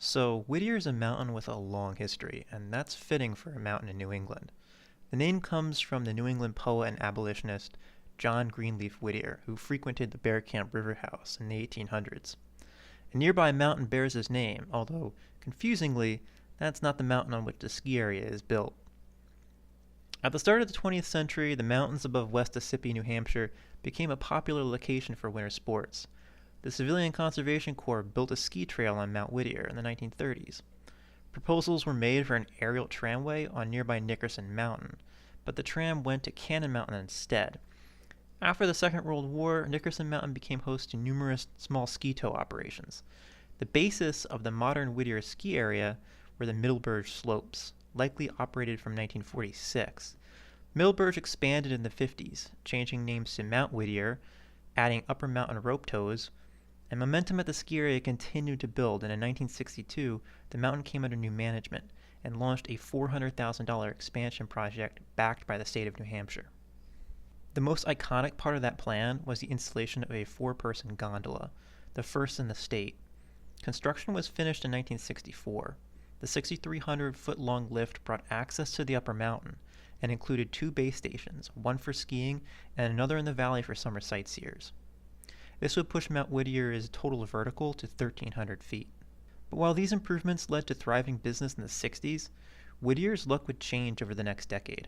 So, Whittier is a mountain with a long history, and that's fitting for a mountain in New England. The name comes from the New England poet and abolitionist John Greenleaf Whittier, who frequented the Bear Camp River House in the 1800s. A nearby mountain bears his name, although, confusingly, that's not the mountain on which the ski area is built. At the start of the 20th century, the mountains above West Ossippee, New Hampshire, became a popular location for winter sports. The Civilian Conservation Corps built a ski trail on Mount Whittier in the 1930s. Proposals were made for an aerial tramway on nearby Nickerson Mountain, but the tram went to Cannon Mountain instead. After the Second World War, Nickerson Mountain became host to numerous small ski tow operations. The basis of the modern Whittier ski area were the Mittelbirge Slopes, likely operated from 1946. Mittelbirge expanded in the 50s, changing names to Mount Whittier, adding upper mountain rope tows, and momentum at the ski area continued to build, and in 1962 the mountain came under new management and launched a $400,000 expansion project backed by the state of New Hampshire. The most iconic part of that plan was the installation of a four-person gondola, the first in the state. Construction was finished in 1964. The 6,300-foot-long lift brought access to the upper mountain and included two base stations, one for skiing and another in the valley for summer sightseers. This would push Mount Whittier's total vertical to 1,300 feet. But while these improvements led to thriving business in the 60s, Whittier's luck would change over the next decade.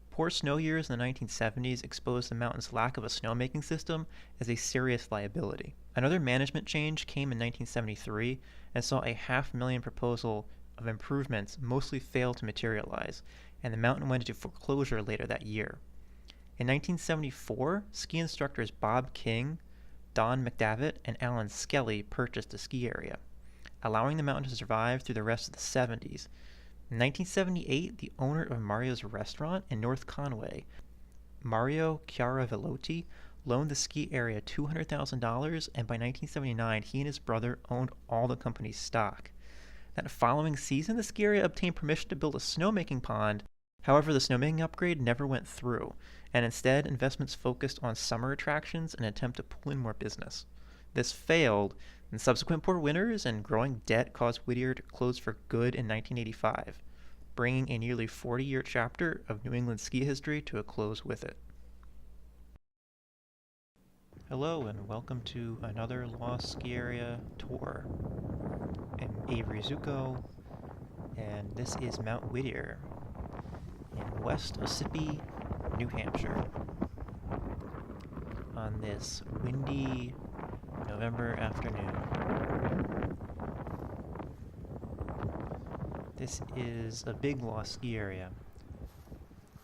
Poor snow years in the 1970s exposed the mountain's lack of a snowmaking system as a serious liability. Another management change came in 1973 and saw a $500,000 proposal of improvements mostly fail to materialize, and the mountain went into foreclosure later that year. In 1974, ski instructors Bob King, Don McDavitt, and Alan Skelly purchased the ski area, allowing the mountain to survive through the rest of the 70s. In 1978, the owner of Mario's restaurant in North Conway, Mario Chiaravellotti, loaned the ski area $200,000, and by 1979 he and his brother owned all the company's stock. That following season, the ski area obtained permission to build a snowmaking pond. However, the snowmaking upgrade never went through, and instead investments focused on summer attractions in an attempt to pull in more business. This failed, and subsequent poor winters and growing debt caused Whittier to close for good in 1985, bringing a nearly 40-year chapter of New England ski history to a close with it. Hello and welcome to another Lost Ski Area tour. I'm Avery Zucco, and this is Mount Whittier in West Ossippee, New Hampshire, on this windy November afternoon. This is a big lost ski area,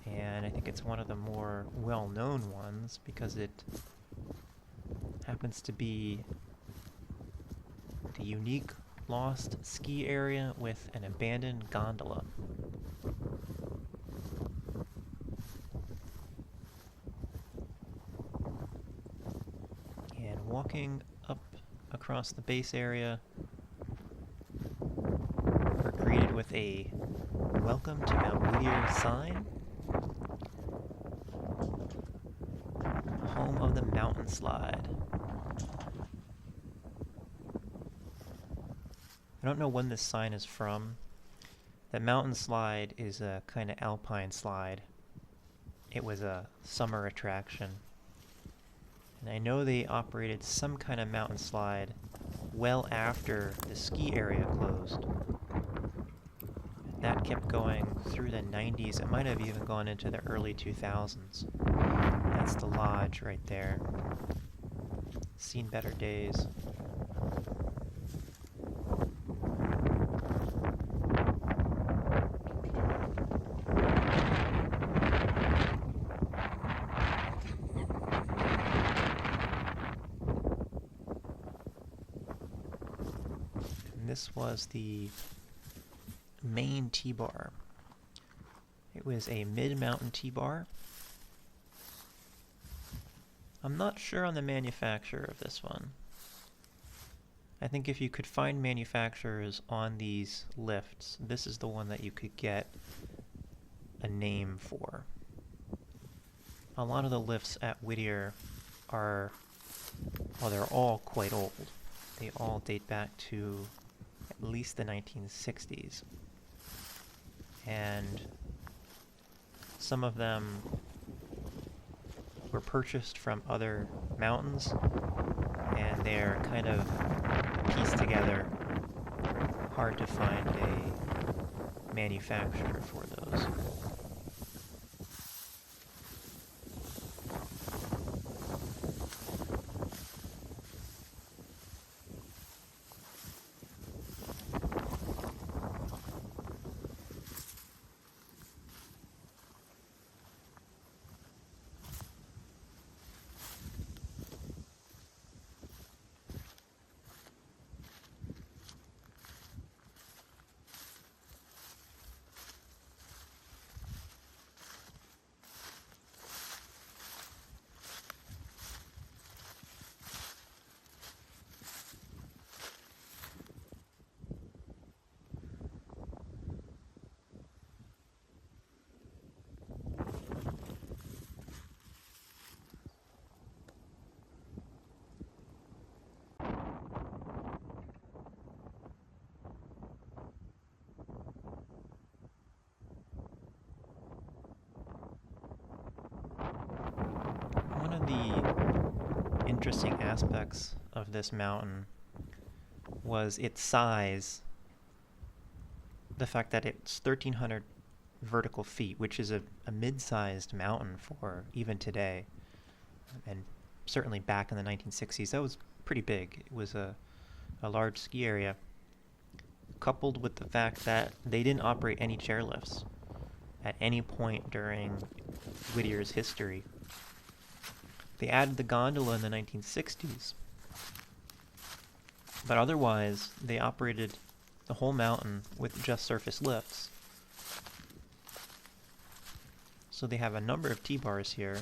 and I think it's one of the more well-known ones because it happens to be the unique lost ski area with an abandoned gondola. And walking up across the base area, we're greeted with a "Welcome to Mount Whittier" sign, home of the mountain slide. I don't know when this sign is from. The mountain slide is a kind of Alpine slide. It was a summer attraction. And I know they operated some kind of mountain slide well after the ski area closed. That kept going through the 90s. It might have even gone into the early 2000s. That's the lodge right there. Seen better days. This was the main T-bar. It was a mid-mountain T-bar. I'm not sure on the manufacturer of this one. I think if you could find manufacturers on these lifts, this is the one that you could get a name for. A lot of the lifts at Whittier are, well, they're all quite old. They all date back to at least the 1960s. And some of them were purchased from other mountains, and they're kind of pieced together. Hard to find a manufacturer for those. One of the interesting aspects of this mountain was its size. The fact that it's 1,300 vertical feet, which is a mid-sized mountain for even today, and certainly back in the 1960s, that was pretty big. It was a large ski area, coupled with the fact that they didn't operate any chairlifts at any point during Whittier's history. They added the gondola in the 1960s, but otherwise they operated the whole mountain with just surface lifts. So they have a number of T-bars here.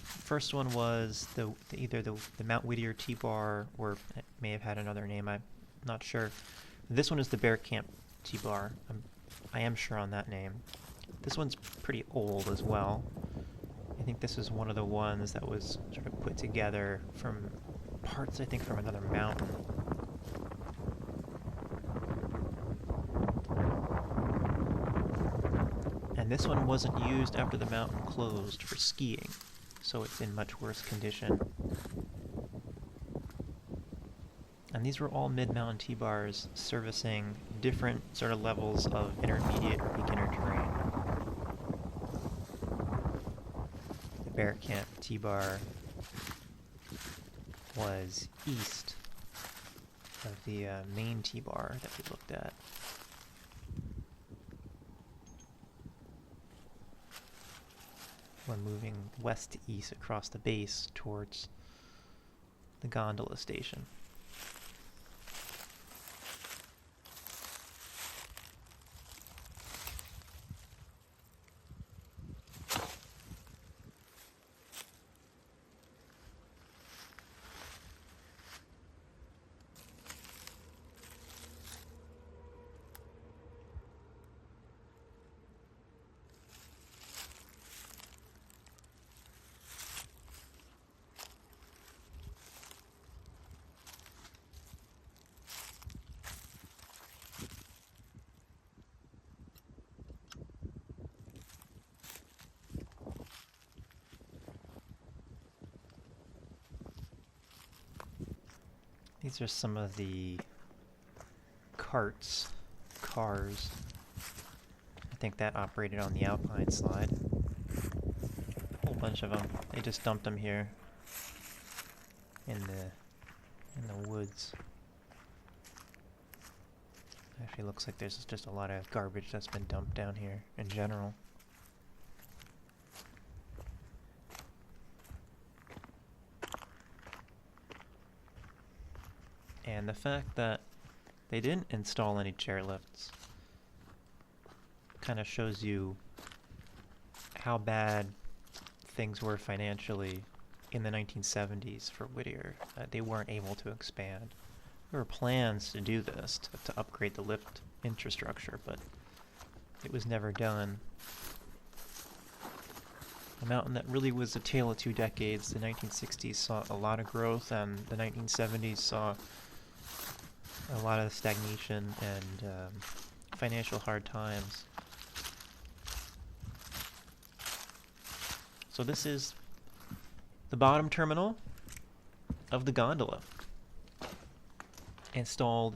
First one was either the Mount Whittier T-bar, or it may have had another name, I'm not sure. This one is the Bear Camp T-bar. I am sure on that name. This one's pretty old as well. I think this is one of the ones that was sort of put together from parts, I think, from another mountain. And this one wasn't used after the mountain closed for skiing, so it's in much worse condition. And these were all mid-mountain T-bars servicing different sort of levels of intermediate or beginner terrain. The Bear Camp T-bar was east of the main T-bar that we looked at. When moving west to east across the base towards the gondola station. These are some of the cars. I think that operated on the Alpine slide. A whole bunch of them. They just dumped them here in the woods. Actually looks like there's just a lot of garbage that's been dumped down here in general. And the fact that they didn't install any chairlifts kind of shows you how bad things were financially in the 1970s for Whittier. They weren't able to expand. There were plans to do this, to upgrade the lift infrastructure, but it was never done. A mountain that really was a tale of two decades. The 1960s saw a lot of growth, and the 1970s saw a lot of stagnation and financial hard times. So this is the bottom terminal of the gondola, installed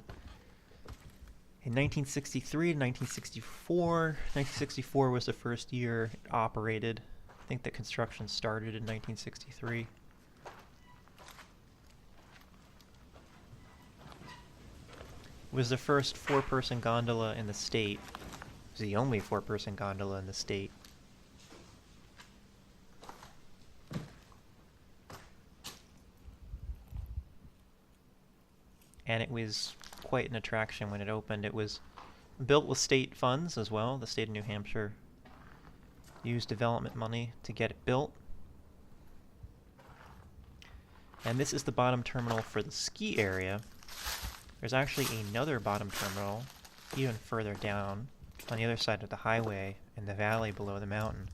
in 1963 to 1964. 1964 was the first year it operated. I think the construction started in 1963. It was the first four-person gondola in the state. It was the only four-person gondola in the state. And it was quite an attraction when it opened. It was built with state funds as well. The state of New Hampshire used development money to get it built. And this is the bottom terminal for the ski area. There's actually another bottom terminal even further down on the other side of the highway in the valley below the mountain.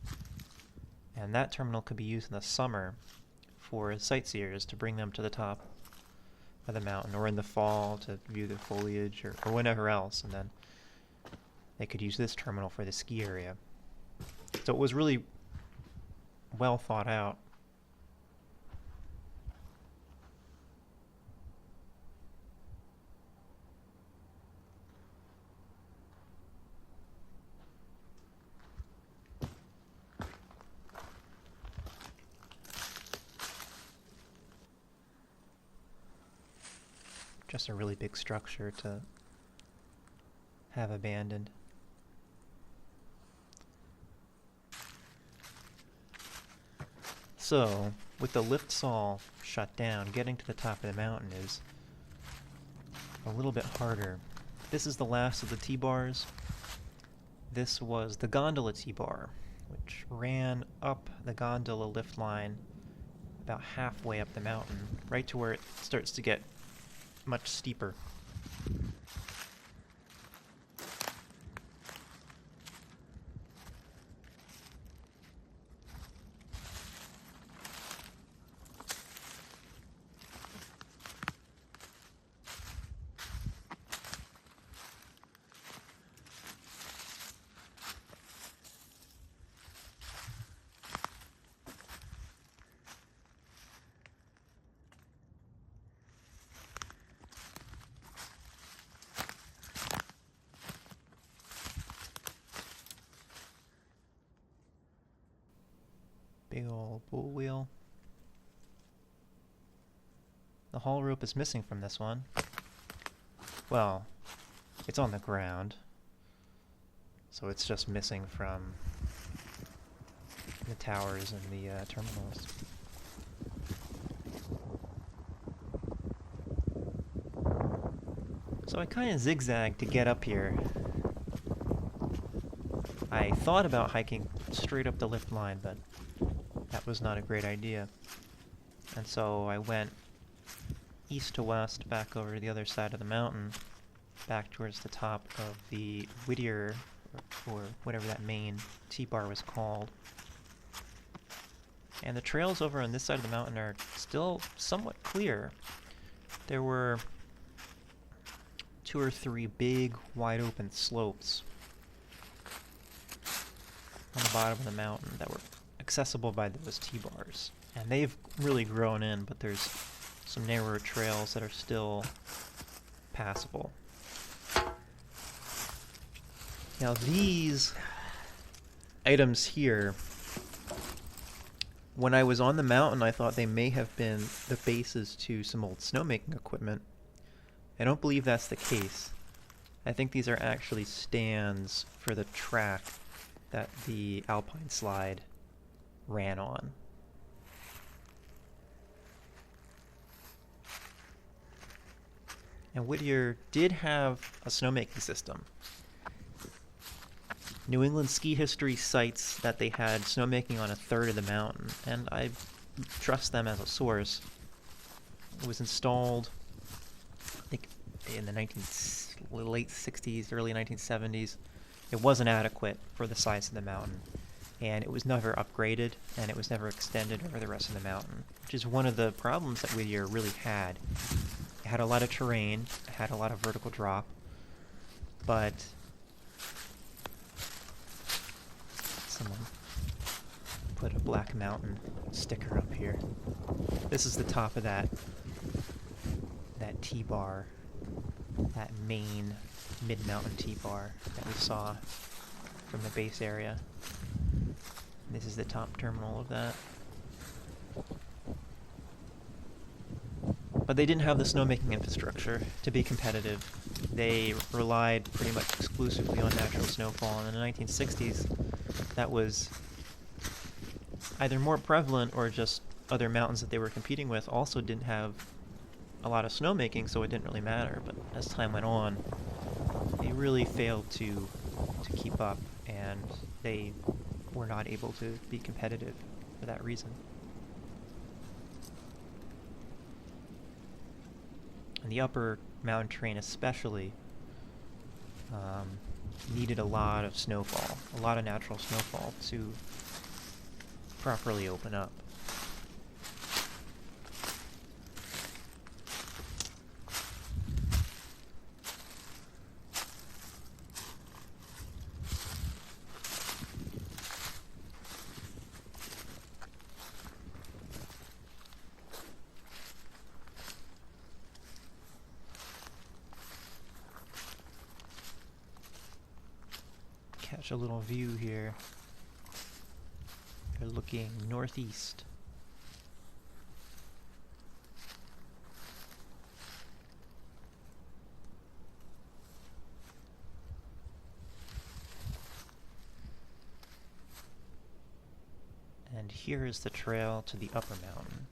And that terminal could be used in the summer for sightseers to bring them to the top of the mountain, or in the fall to view the foliage, or whenever else, and then they could use this terminal for the ski area. So it was really well thought out. Just a really big structure to have abandoned. So, with the lifts all shut down, getting to the top of the mountain is a little bit harder. This is the last of the T-bars. This was the gondola T-bar, which ran up the gondola lift line about halfway up the mountain, right to where it starts to get much steeper. Big old bull wheel. The haul rope is missing from this one. Well, it's on the ground, so it's just missing from the towers and the terminals. So I kind of zigzagged to get up here. I thought about hiking straight up the lift line, but that was not a great idea. And so I went east to west, back over to the other side of the mountain, back towards the top of the Whittier, or whatever that main T-bar was called. And the trails over on this side of the mountain are still somewhat clear. There were 2 or 3 big, wide open slopes on the bottom of the mountain that were accessible by those T-bars. And they've really grown in, but there's some narrower trails that are still passable. Now these items here, when I was on the mountain, I thought they may have been the bases to some old snowmaking equipment. I don't believe that's the case. I think these are actually stands for the track that the Alpine slide ran on. And Whittier did have a snowmaking system. New England ski history cites that they had snowmaking on a third of the mountain, and I trust them as a source. It was installed, I think, in the late 60s, early 1970s. It wasn't adequate for the size of the mountain. and it was never upgraded, and it was never extended over the rest of the mountain, which is one of the problems that Whittier really had. It had a lot of terrain, it had a lot of vertical drop, but someone put a Black Mountain sticker up here. This is the top of that T-bar, that main mid-mountain T-bar that we saw from the base area. This is the top terminal of that. But they didn't have the snowmaking infrastructure to be competitive. They relied pretty much exclusively on natural snowfall, and in the 1960s that was either more prevalent or just other mountains that they were competing with also didn't have a lot of snowmaking, so it didn't really matter. But as time went on, they really failed to keep up, and they were not able to be competitive for that reason. And the upper mountain terrain especially needed a lot of snowfall, a lot of natural snowfall to properly open up. Catch a little view here. They're looking northeast. And here is the trail to the upper mountain.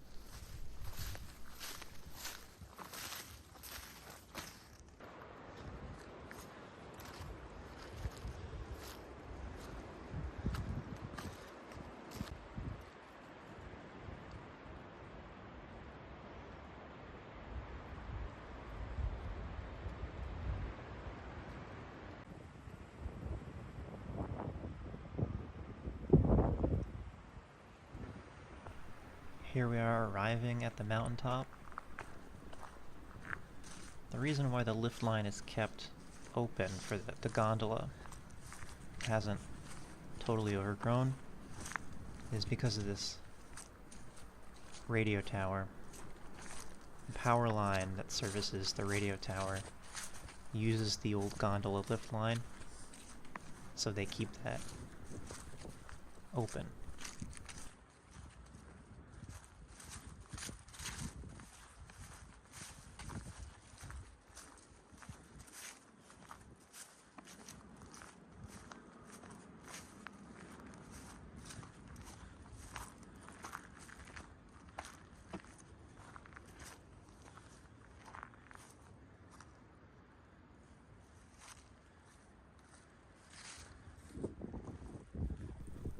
Here we are arriving at the mountaintop. The reason why the lift line is kept open for the gondola hasn't totally overgrown is because of this radio tower. The power line that services the radio tower uses the old gondola lift line, so they keep that open.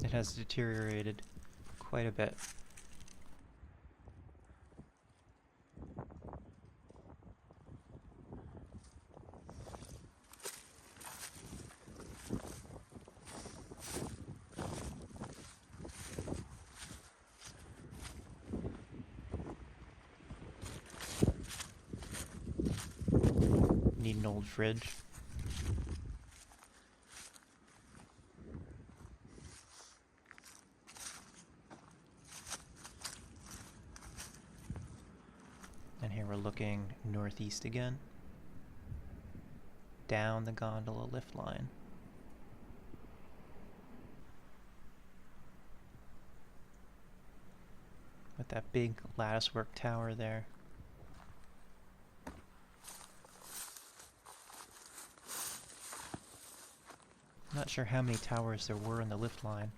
It has deteriorated quite a bit. Need an old fridge. And here we're looking northeast again, down the gondola lift line. With that big latticework tower there. Not sure how many towers there were in the lift line,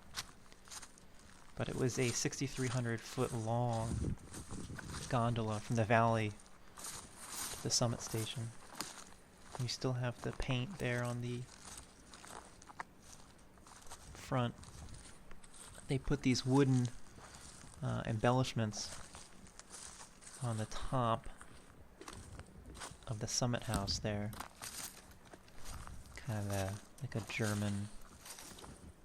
but it was a 6,300 foot long gondola from the valley to the summit station. You still have the paint there on the front. They put these wooden embellishments on the top of the summit house there. Kind of like a German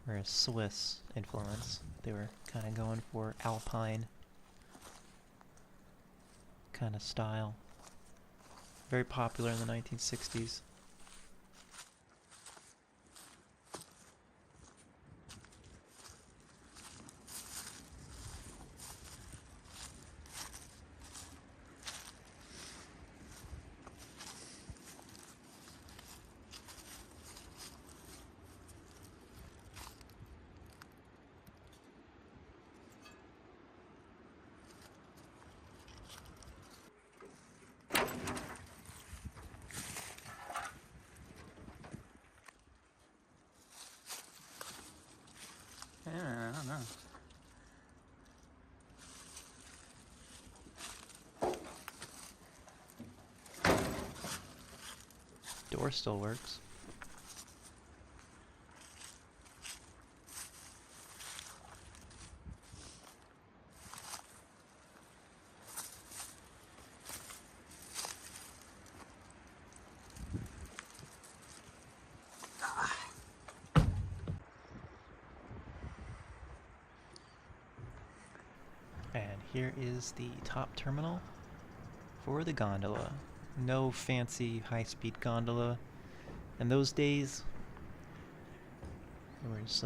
or a Swiss influence. They were kind of going for Alpine kind of style. Very popular in the 1960s. Yeah, I don't know. Door still works. And here is the top terminal for the gondola. No fancy high-speed gondola. In those days, there was,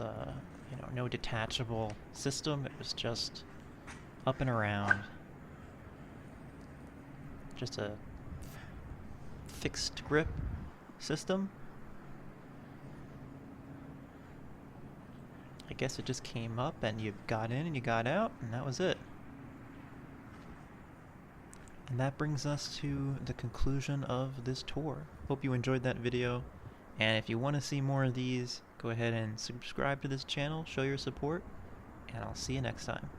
no detachable system. It was just up and around. Just a fixed grip system. I guess it just came up and you got in and you got out, and that was it. And that brings us to the conclusion of this tour. Hope you enjoyed that video, and if you want to see more of these, go ahead and subscribe to this channel, show your support, and I'll see you next time.